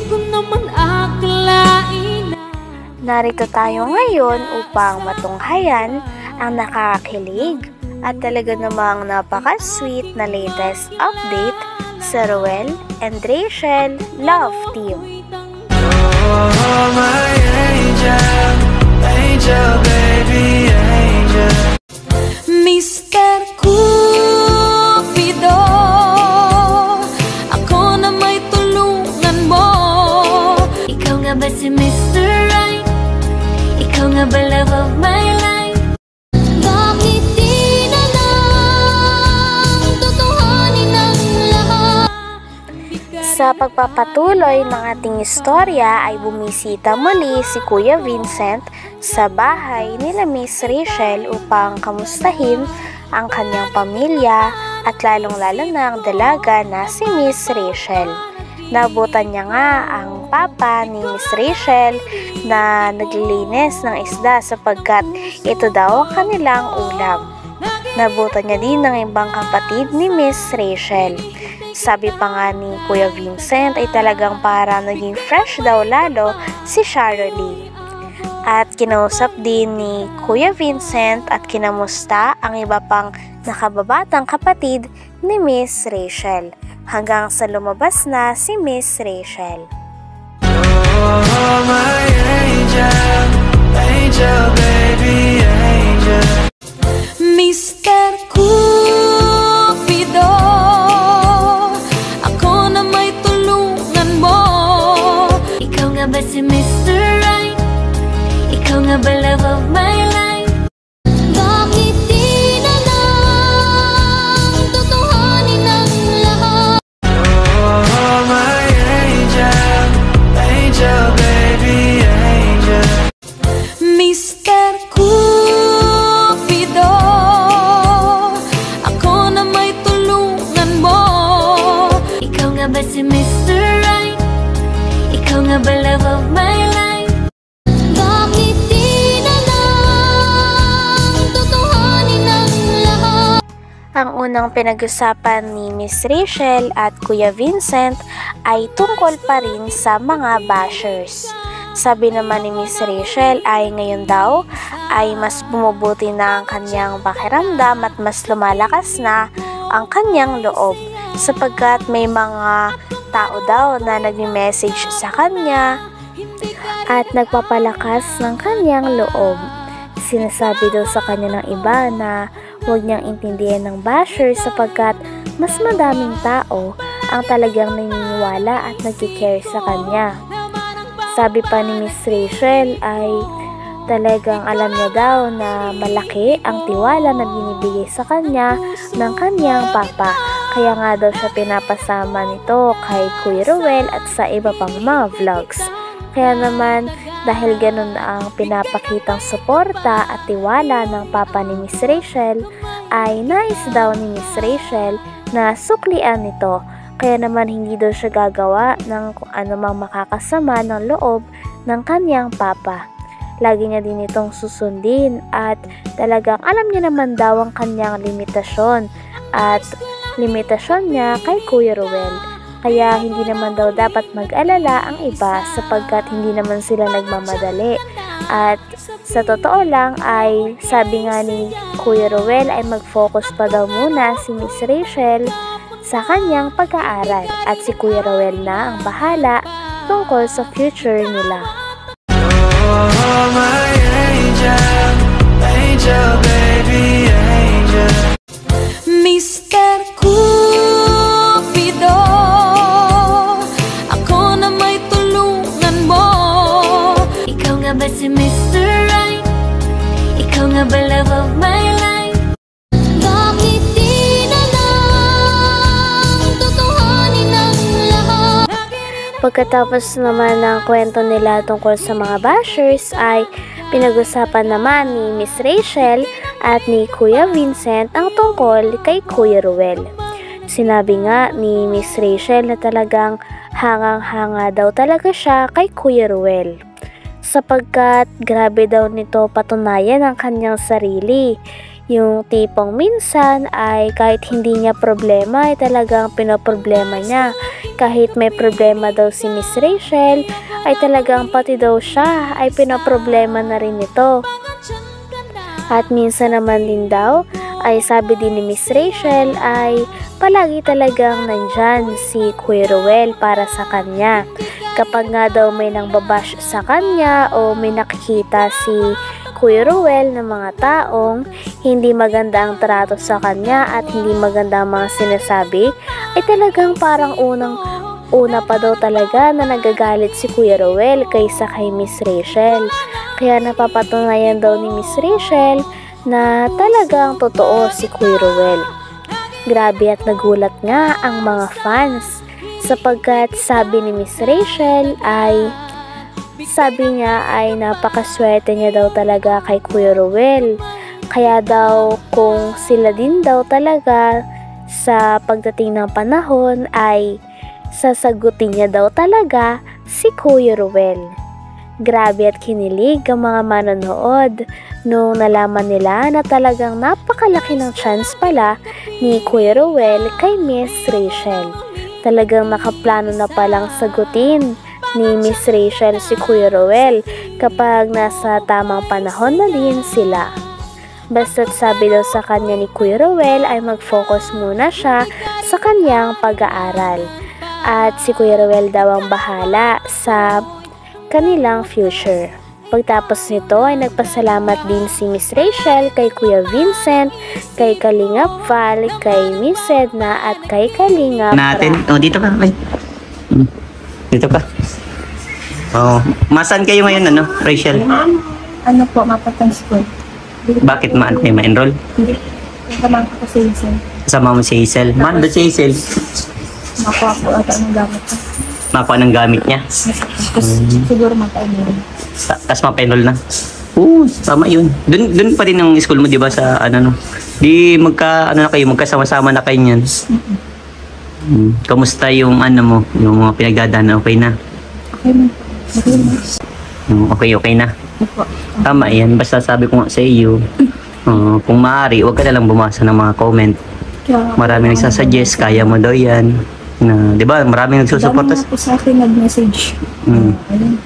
ko naman akalain na. Narito tayo ngayon upang matunghayan ang nakakakilig at talaga namang napaka-sweet na latest update sa Ruel and Rachel Love Team. Oh, my angel, angel, baby, angel. Mr. Cupido, ako na may tulungan mo. Ikaw nga ba si Mr. Right? Ikaw nga ba love of my life? Bakit di na lang tutuhanin ang lahat? Sa pagpapatuloy ng ating istorya ay bumisita muli si Kuya Vincent sa bahay nila Miss Rachel upang kamustahin ang kanyang pamilya at lalong-lalo na ang dalaga na si Miss Rachel. Nabutan niya nga ang papa ni Miss Rachel na naglilinis ng isda sapagkat ito daw ang kanilang ulam. Nabutan niya din ng ibang kapatid ni Miss Rachel. Sabi pa nga ni Kuya Vincent ay talagang parang naging fresh daw lalo si Sharolee. At kinausap din ni Kuya Vincent at kinamusta ang iba pang nakababatang kapatid ni Miss Rachel hanggang sa lumabas na si Miss Rachel. Oh, my angel, angel, baby, angel. Mr. Cupido, ako na may tulungan mo. Ikaw nga ba si Mr. Right? Ikaw nga ba love of my life? Bakit di na lang tutuhanin ang lahat? Oh, my angel, angel, baby, angel. Mr. Cupido, ako na may tulungan mo. Ikaw nga ba si Mr. Right? Ikaw nga ba love of my life? Bakit di na lang tutuhanin ang lahat? Ang unang pinag-usapan ni Miss Rachel at Kuya Vincent ay tungkol pa rin sa mga bashers. Sabi naman ni Miss Rachel ay ngayon daw ay mas bumubuti na ang kanyang pakiramdam at mas lumalakas na ang kanyang loob sapagkat may mga tao daw na nagme-message sa kanya at nagpapalakas ng kanyang loob. Sinasabi daw sa kanya ng iba na huwag niyang intindihan ng basher sapagkat mas madaming tao ang talagang naniniwala at nagkikare sa kanya. Sabi pa ni Miss Rachel ay talagang alam niya daw na malaki ang tiwala na binibigay sa kanya ng kanyang papa. Kaya nga daw siya pinapasama nito kay Kuya Ruel at sa iba pang mga vlogs. Kaya naman dahil ganun ang pinapakitang suporta at tiwala ng papa ni Miss Rachel ay nais daw ni Miss Rachel na suklian nito. Kaya naman hindi daw siya gagawa ng kung anumang makakasama ng loob ng kanyang papa. Lagi niya din itong susundin at talagang alam niya naman daw ang kanyang limitasyon at limitasyon niya kay Kuya Ruel. Kaya hindi naman daw dapat mag-alala ang iba sapagkat hindi naman sila nagmamadali. At sa totoo lang ay sabi nga ni Kuya Ruel ay mag-focus pa daw muna si Miss Rachel sa kanyang pag-aaral at si Kuya Ruel na ang bahala tungkol sa future nila. Oh, my angel, angel, baby, angel. Mr. Cupido, ako na may tulungan mo. Ikaw nga ba si Mr. Right? Ikaw nga ba love of my life? Bakit di na lang tutuhanin ang lahat? Pagkatapos naman ng kwento nila tungkol sa mga bashers ay pinag-usapan naman ni Miss Rachel at ni Kuya Vincent ang tungkol kay Kuya Ruel. Sinabi nga ni Miss Rachel na talagang hangang-hanga daw talaga siya kay Kuya Ruel. Sapagkat grabe daw nito patunayan ang kanyang sarili. Yung tipong minsan ay kahit hindi niya problema ay talagang pinoproblema niya. kahit may problema daw si Miss Rachel, ay talagang pati daw siya ay pinaproblema na rin ito. At minsan naman din daw, ay sabi din ni Miss Rachel ay palagi talagang nandyan si Kuya Ruel para sa kanya. Kapag nga daw may nang babash sa kanya o may nakikita si Kuya Ruel ng mga taong hindi maganda ang trato sa kanya at hindi maganda ang mga sinasabi, ay talagang parang una pa daw talaga na nagagalit si Kuya Ruel kaysa kay Miss Rachel. Kaya napapatunayan daw ni Miss Rachel na talagang totoo si Kuya Ruel. Grabe at nagulat nga ang mga fans sapagkat sabi ni Miss Rachel ay napakaswerte niya daw talaga kay Kuya Ruel. Kaya daw kung sila din daw talaga sa pagdating ng panahon ay sasagutin niya daw talaga si Kuya Ruel. Grabe at kinilig ang mga manonood nung nalaman nila na talagang napakalaki ng chance pala ni Kuya Ruel kay Miss Rachel. Talagang nakaplano na palang sagutin ni Miss Rachel si Kuya Ruel kapag nasa tamang panahon na din sila. Basta't sabi daw sa kanya ni Kuya Ruel ay mag-focus muna siya sa kanyang pag-aaral. At si Kuya Ruel daw ang bahala sa kanilang future. Pagtapos nito ay nagpasalamat din si Miss Rachel kay Kuya Vincent, kay Kalingap Val, kay Miss Edna at kay Kalingap natin. Oh, dito ka. Ay. Dito ka. Oh, masan kayo ngayon ano, Rachel? Ano po, mapatang school. Bakit kayo ma-enroll? Hindi. Kasama ko si Hazel. Kasama mo si Hazel. Man, doon si Hazel. Makuha po ata ng gamit ko. Makuha ng gamit niya. Tapos siguro mapa-enroll. Tapos mapa-enroll na. Oo, tama yun. Doon pa rin ang school mo, di ba, sa ano no? Di magkasama-sama na kayo niyan. Kamusta yung ano mo, yung mga pinagdadaanan, okay na? Okay man. Okay man. Okay na. Opo. Tama yan. Basta sabi ko nga sa iyo, kung maaari, huwag ka na lang bumasa ng mga comment. Maraming nagsasuggest, kaya mo daw yan. Na, di ba? Maraming nagsusuporta. Dami nga po sa akin nag-message. Ayun.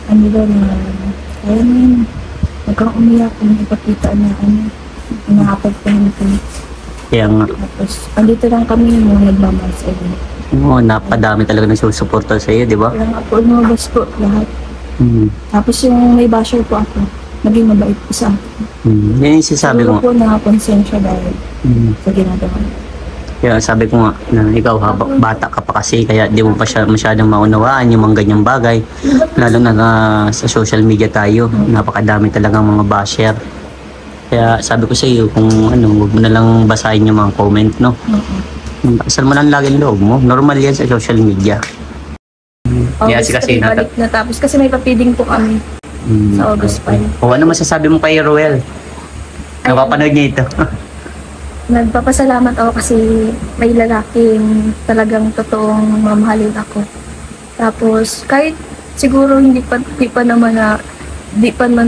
Ano daw na, kaya mo yun. Huwag kang umiyak kung ipakita na nakapag pa nito. Kaya nga. Tapos, andito lang kami yung mga nagmamahal sa inyo. Oo, napadami talaga nagsusuporta sa iyo, di ba? Kaya nga po, lumabas po lahat. Tapos yung may basher po ako, naging mabait po sa akin. Yan yung sinasabi ko. Siguro po nakakonsensya dahil sa ginagawa. Kaya sabi ko nga na ikaw bata ka pa kasi kaya di mo pa siya masyadong maunawaan yung mga ganyang bagay. Lalo na sa social media tayo, napakadami talagang mga basher. Kaya sabi ko sa iyo kung huwag mo na lang basahin yung mga comment, no? Saan mo lang lagi loob mo? Normal yan sa social media. August kasi balik na tapos kasi may papiding po kami sa August 5. O ano masasabi mo kay Ruel? Napapanood niya ito. Nagpapasalamat ako kasi may lalaking talagang totoong mamahalin ako. Tapos kahit siguro di pa naman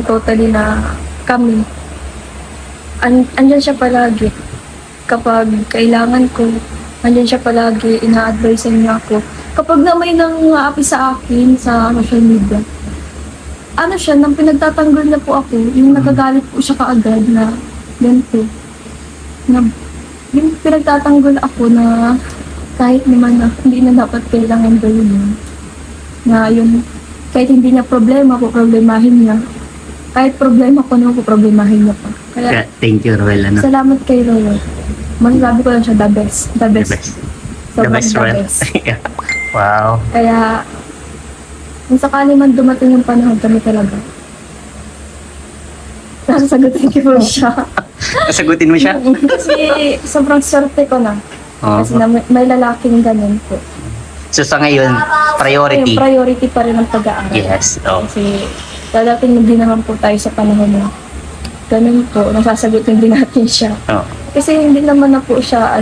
totally na kami. Andyan siya palagi. Kapag kailangan ko, andyan siya palagi, ina-advise niya ako. Kapag na may nang-aapi sa akin sa social media, nang pinagtatanggol na po ako, yung nagagalit po siya kaagad na ganito. Yung pinagtatanggol ako na kahit naman na hindi na dapat kailangan gawin yun. Na yung kahit hindi niya problema, problemahin niya. Kahit problema ko naman, problemahin niya pa. Kaya, thank you, Ruel. salamat kay Ruel. Masasabi ko lang siya, the best. The best. Ruel. Wow. Kaya, kung sakali man dumating yung panahon, kami talaga. Sasagutin ko po siya. Sagutin mo siya? Kasi sobrang swerte ko na. Kasi may lalaking ganun po. So sa ngayon, priority? Priority pa rin ang pag-aaral. Yes. Kasi dadating din naman po tayo sa panahon na ganun po, nasasagutin din natin siya. Kasi hindi naman na po siya,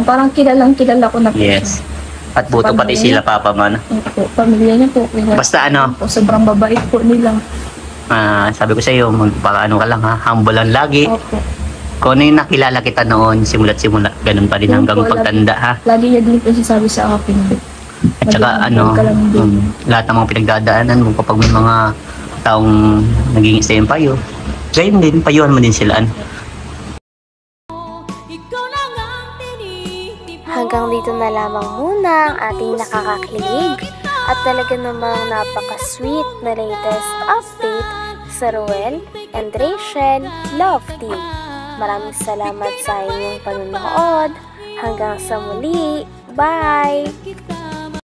parang kilalang kilala ko na po siya. At buto pati sila papa man. Opo, pamilya niya po. Basta sobrang babait po nila. Sabi ko sa iyo, magpakaano ka lang ha, humble lang lagi. Opo. Kung ano yung nakilala kita noon, simula't simula, ganun pa rin Yun hanggang po, pagtanda ha. Lagi niya din po sinasabi sa akin. At saka Maging ka lang din. lahat ng mga pinagdadaanan mo kapag may mga taong naging isa yung payo, gayon din, payuhan mo din sila. Hanggang dito na lamang muna ang ating nakakakilig at talaga namang napaka-sweet na latest update sa Ruel and Rachel Love Team. Maraming salamat sa inyong panonood. Hanggang sa muli. Bye!